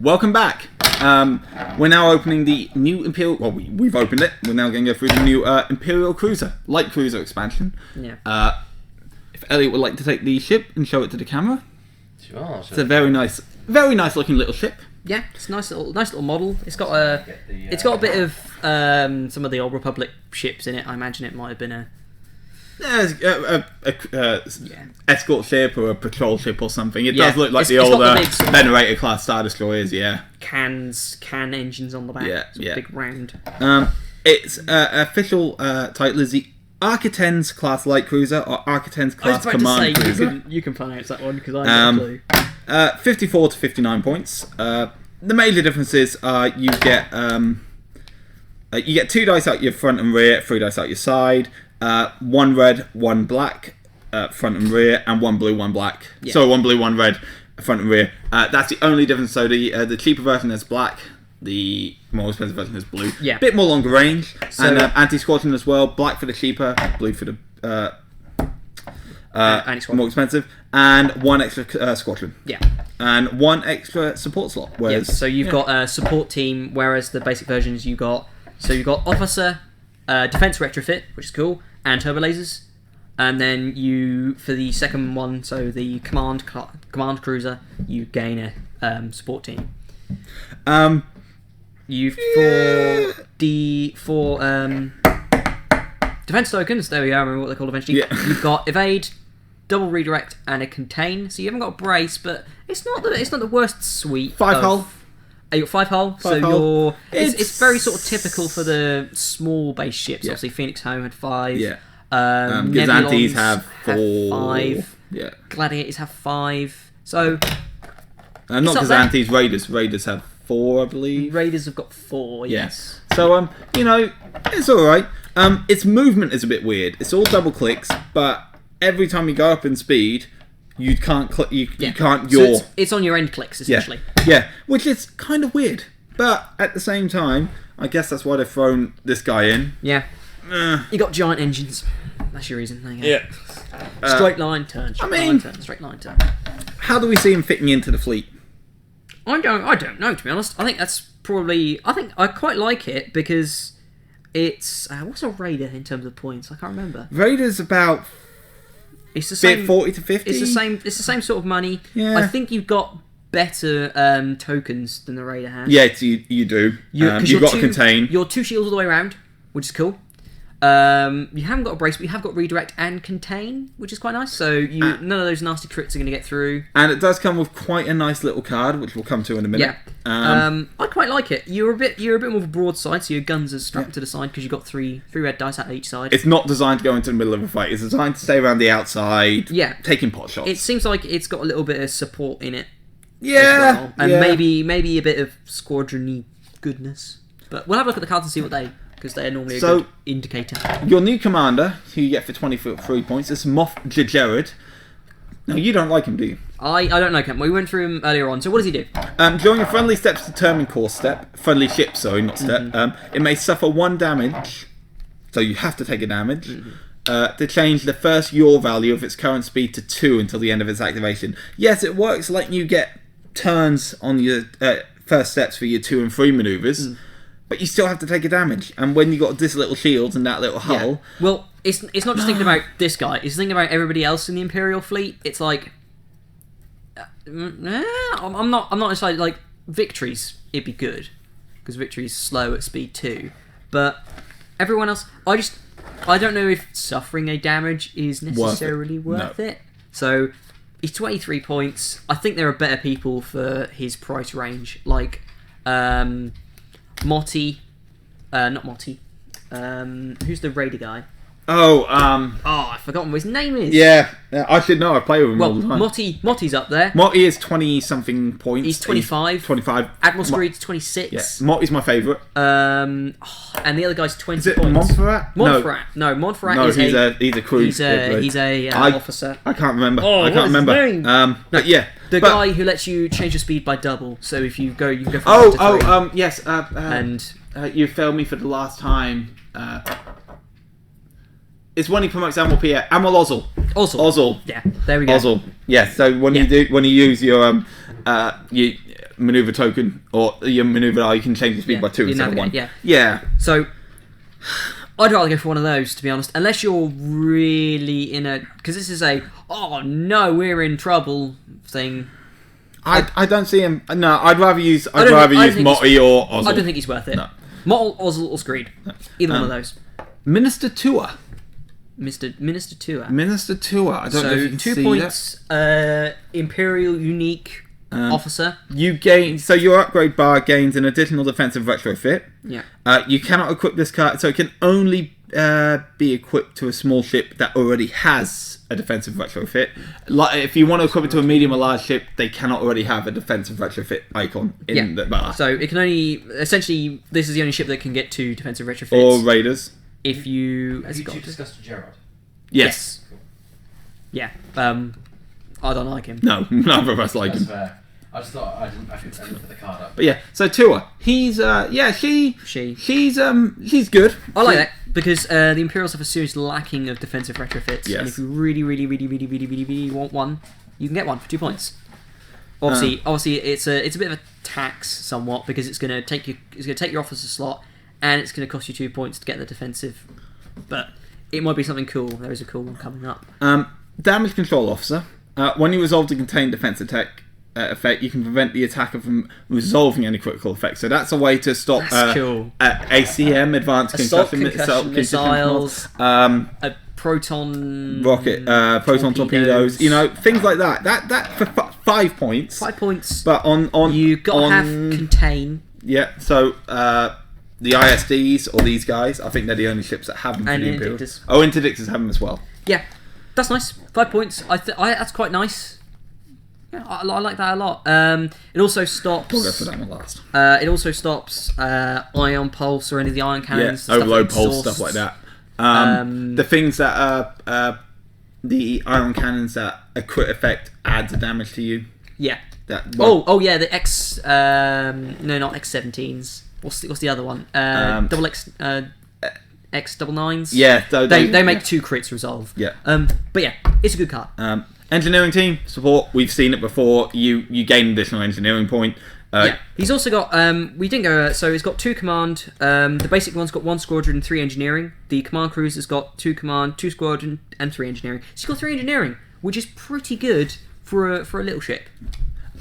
Welcome back. We're now opening the new Imperial... Well, we've opened it. We're now going to go through the new Imperial Cruiser. Light Cruiser expansion. Yeah. If Elliot would like to take the ship and show it to the camera. Sure. It's a very nice looking little ship. Yeah, it's a nice little model. It's got a bit of some of the Old Republic ships in it. I imagine it might have been a escort ship or a patrol ship or something. It Yeah, does look like the it's got older the big sort of Venerator class Star Destroyers. Yeah. can engines on the back. Yeah, Sort of yeah. big round. Its official title is the Architens class light cruiser or Architens class command cruiser. You can pronounce that one because I have no clue. 54 to 59 points. The major differences are you get 2 dice out your front and rear, 3 dice out your side, 1 red, 1 black, front and rear, and 1 blue, 1 black. Yeah. So 1 blue, 1 red, front and rear. That's the only difference. So the cheaper version is black. The more expensive version is blue. Yeah. Bit more longer range. So, and anti-squadron as well. Black for the cheaper, blue for the more expensive. And 1 extra squadron. Yeah. And 1 extra support slot. Whereas, So you've got a support team, whereas the basic versions you've got officer, defense retrofit, which is cool, and turbo lasers. And then you, for the second one, so the command cruiser, you gain a support team. For defense tokens, there we go, I remember what they're called eventually. Yeah. You've got evade, double redirect, and a contain. So you haven't got a brace, but it's not the worst suite. 5 hull. You got 5 hull, so hull. it's very sort of typical for the small base ships. Yeah. Obviously, Phoenix Home had 5. Yeah. Nebulons Gazantes have 4. 5. Yeah. Gladiators have 5. So Not up there. Gazantes, Raiders. Raiders have 4, I believe. Raiders have got 4. Yes. So it's all right. Its movement is a bit weird. It's all double clicks, but every time you go up in speed, you can't click. You can't. So it's on your end clicks essentially. Yeah, which is kind of weird. But at the same time, I guess that's why they've thrown this guy in. Yeah. You got giant engines. That's your reason. There you go. Yeah. Straight line turn. Straight line turn. How do we see him fitting into the fleet? I don't know, to be honest. I think that's probably... I quite like it because it's... what's a Raider in terms of points? I can't remember. Raider's about... It's the same... 40 to 50? It's the same sort of money. Yeah. I think you've got better tokens than the Raider has. Yeah, you do. You've got to contain. You're 2 shields all the way around, which is cool. You haven't got a brace, but you have got redirect and contain, which is quite nice. So none of those nasty crits are going to get through. And it does come with quite a nice little card, which we'll come to in a minute. Yeah. I quite like it. You're a bit more of a broadside, so your guns are strapped to the side because you've got three red dice out each side. It's not designed to go into the middle of a fight. It's designed to stay around the outside. Yeah. Taking pot shots. It seems like it's got a little bit of support in it. Yeah. As well. And yeah. maybe a bit of squadron-y goodness. But we'll have a look at the cards and see what they... Because they're normally a good indicator. Your new commander, who you get for 23 points, is Moff Jared. Now, you don't like him, do you? I don't know him. We went through him earlier on. So what does he do? During a friendly step's determined course step, friendly ship, sorry, not step, it may suffer 1 damage, so you have to take a damage, to change the first yaw value of its current speed to 2 until the end of its activation. Yes, it works letting you get turns on your first steps for your 2 and 3 manoeuvres. But you still have to take a damage, and when you got this little shield and that little hull, yeah. Well, it's not just thinking about this guy. It's thinking about everybody else in the Imperial fleet. It's like, I'm not necessarily like Victory's. It'd be good because Victory's slow at speed 2, but everyone else, I don't know if suffering a damage is necessarily worth it. So he's 23 points. I think there are better people for his price range, like. Motti, not Motti. Who's the Raider guy? I've forgotten what his name is. Yeah, I should know. I play with him all the time. Motti's up there. Motti is 20-something points. He's 25. 25. Admiral Screed's 26. Yeah, Motti's my favourite. And the other guy's 20 is it points. Montferrat? No, Montferrat no, is he's a crew. He's a officer. I can't remember. Oh, I can't remember. His name? But yeah. The guy who lets you change your speed by double. So if you can go from 1 to 3. Yes. And you failed me for the last time. It's when he promotes Admiral Pierre. Admiral Ozzel. Ozzel. Yeah, there we go. Ozzel. Yeah. So when you use your maneuver token or your maneuver die, you can change the speed by 2 instead of 1. Yeah. So I'd rather go for one of those, to be honest, unless you're really in a, because this is a oh no we're in trouble thing. I don't see him. No, I'd rather use Motti or Ozzel. I don't think he's worth it. No. Motti, Ozzel, or Screed. Either one of those. Minister Tua. Minister Tua. Minister Tua. I don't know if you can 2 see points. Imperial unique officer. You gain, so your upgrade bar gains an additional defensive retrofit. Yeah. You cannot equip this card, so it can only be equipped to a small ship that already has a defensive retrofit. Like if you want to equip it to a medium or large ship, they cannot already have a defensive retrofit icon in the bar. So it can only, essentially, this is the only ship that can get 2 defensive retrofits. Or raiders. If you... Have you discussed Gerard? Yes. Cool. Yeah. I don't like him. No, neither of us like That's him. fair. I just thought I didn't put the card up. But yeah, so Tua, he's she's good. I like that because the Imperials have a serious lacking of defensive retrofits. Yes. And if you really want one, you can get one for 2 points. Obviously, it's a bit of a tax somewhat because it's going to take your officer slot and it's going to cost you 2 points to get the defensive. But it might be something cool. There is a cool one coming up. Damage control officer. When you resolve the contained defense attack effect, you can prevent the attacker from resolving any critical effects. So that's a way to stop cool. ACM, advanced concussion missiles, a proton rocket, proton torpedoes. You know, things like that. That for 5 points. 5 points. But on you got to have contain. Yeah. So the ISDs or these guys, I think they're the only ships that have them. And for the Interdictors. Interdictors have them as well. Yeah, that's nice. 5 points. That's quite nice. Yeah, I like that a lot. It also stops. We'll go for that one last. It also stops ion pulse or any of the ion cannons. Yeah, overload pulse, stuff like that. The things that the ion cannons that a crit effect adds a damage to you. Yeah. That. Yeah, the X. No, not X-17s. What's the other one? Double X. X-99s. Yeah, they make 2 crits resolve. Yeah. But yeah, it's a good card. Engineering team support. We've seen it before. You gain additional engineering point. Yeah. He's also got. We didn't go. So he's got 2 command. The basic one's got 1 squadron and 3 engineering. The command cruiser's got 2 command, 2 squadron, and 3 engineering. So he's got 3 engineering, which is pretty good for a little ship.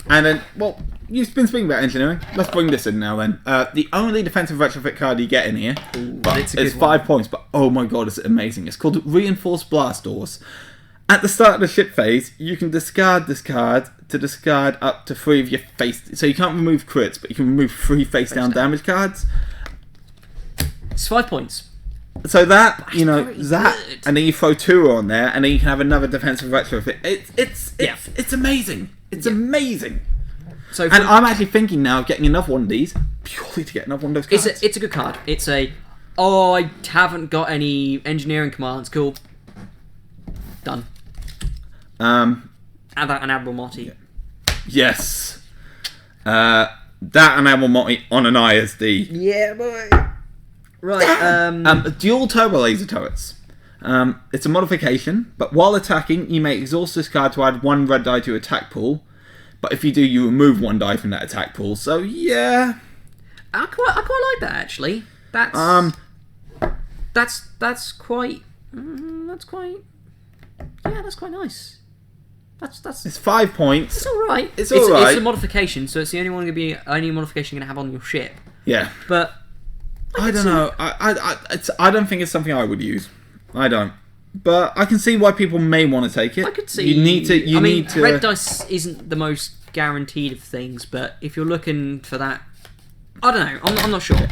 And then, well, you've been speaking about engineering. Let's bring this in now then. The only defensive retrofit card you get in here, but it's 5 points, but oh my god, it's amazing. It's called Reinforced Blast Doors. At the start of the ship phase, you can discard this card to discard up to 3 of your face... So you can't remove crits, but you can remove 3 face-down damage cards. It's 5 points. So that, you know, good. and then you throw 2 on there, and then you can have another defensive retrofit. It's amazing. It's amazing. So and I'm actually thinking now of getting another one of these, purely to get another one of those cards. It's a good card. It's I haven't got any engineering commands. Cool. Done. And that and Admiral Motti. Yeah. Yes. That and Admiral Motti on an ISD. Yeah, boy. Right. Dual turbo laser turrets. It's a modification, but while attacking, you may exhaust this card to add 1 red die to your attack pool. But if you do, you remove 1 die from that attack pool. So yeah, I quite like that actually. That's quite. That's quite. Yeah, that's quite nice. That's. It's 5 points. It's all right. It's all right. It's a modification, so it's the only modification you're gonna have on your ship. Yeah. But I don't know. I don't think it's something I would use. I don't. But I can see why people may want to take it. I could see. You need to. Red dice isn't the most guaranteed of things, but if you're looking for that, I don't know. I'm not sure.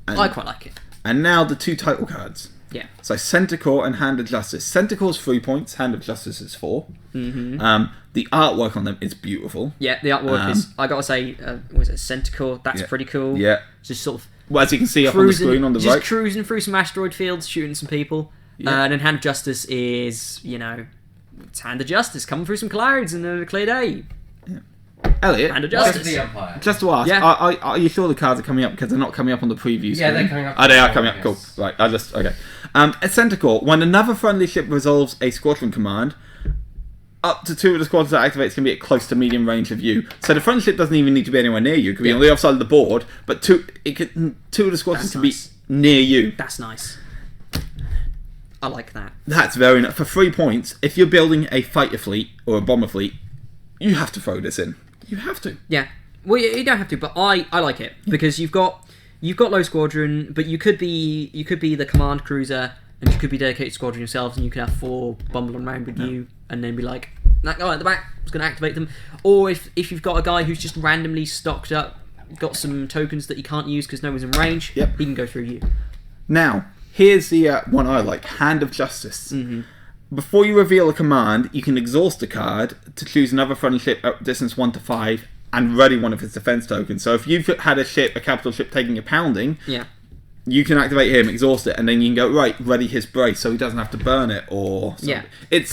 I quite like it. And now the 2 title cards. Yeah. So Centaur and Hand of Justice. Centaur's 3 points. Hand of Justice is 4. Mm-hmm. The artwork on them is beautiful. Yeah, the artwork is. I gotta say, was it Centaur? That's pretty cool. Yeah. Just sort of. Well, as you can see up on the screen on the right. Just cruising through some asteroid fields, shooting some people. Yeah. And then Hand of Justice is, it's Hand of Justice, coming through some clouds in a clear day. Yeah. Elliot, Hand of Justice. The Empire. Just to ask, are you sure the cards are coming up? Because they're not coming up on the preview screen. Yeah, they're coming up. Oh, they are coming up, cool. Right, okay. At Centaur, when another friendly ship resolves a squadron command, up to 2 of the squads that activates can be at close to medium range of you. So the front ship doesn't even need to be anywhere near you. It could be on the other side of the board, but 2 of the squads can be near you. That's nice. I like that. That's very nice. For 3 points, if you're building a fighter fleet or a bomber fleet, you have to throw this in. You have to. Yeah. Well, you don't have to, but I like it because you've got low squadron, but you could be the command cruiser, and you could be dedicated squadron yourselves, and you could have 4 bumbling around with you, and then be like, that guy at the back is going to activate them. Or if you've got a guy who's just randomly stocked up, got some tokens that you can't use because no one's in range, he can go through you. Now, here's the one I like, Hand of Justice. Mm-hmm. Before you reveal a command, you can exhaust a card to choose another friendly ship at distance 1 to 5 and ready one of its defense tokens. So if you've had a capital ship taking a pounding, you can activate him, exhaust it, and then you can go, right, ready his brace so he doesn't have to burn it or something. Yeah. It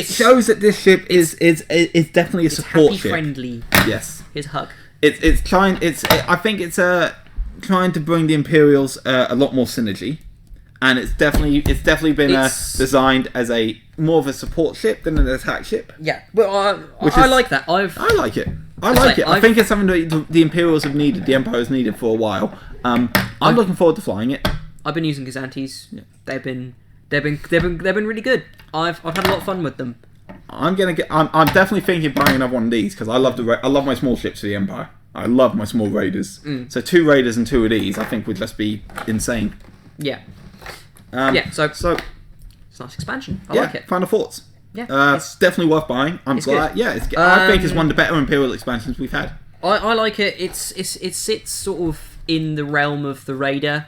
shows that this ship is definitely a support ship. Friendly. Yes. His hug. I think it's trying to bring the Imperials a lot more synergy. And it's definitely been designed as more of a support ship than an attack ship. Yeah, but I like that. I like it. I think it's something that the Imperials have needed, the Empire has needed for a while. I'm looking forward to flying it. I've been using Kazantes. Yeah. They've been really good. I've had a lot of fun with them. I'm definitely thinking of buying another one of these because I love my small ships for the Empire. I love my small raiders. So 2 raiders and 2 of these, I think, would just be insane. Yeah. So it's a nice expansion. I like it. Final thoughts. Yeah, it's definitely worth buying. I'm glad. Good. Yeah, I think it's one of the better Imperial expansions we've had. I like it. It sits sort of in the realm of the Raider,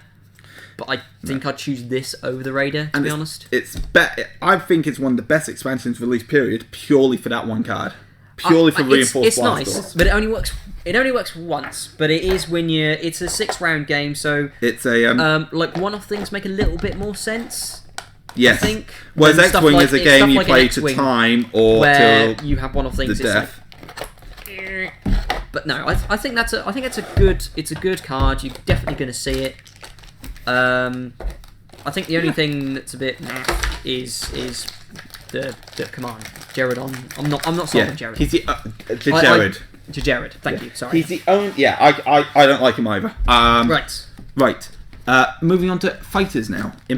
but I think I'd choose this over the Raider. To be honest, I think it's one of the best expansions released. Period. Purely for that one card. Purely for reinforced. It's nice, but it only works. It only works once, but it is when it's a 6-round game, so it's a like one-off things make a little bit more sense. Yes. I think. Whereas X-Wing is a game you play to time or where till you have one-off things. The death. But no, I think that's a good card. You're definitely going to see it. I think the only thing that's a bit is the command. Jared I'm not sold on Jared. He's the Jared. Jared, thank you. Sorry. He's the only. Yeah, I don't like him either. Right. Moving on to fighters now.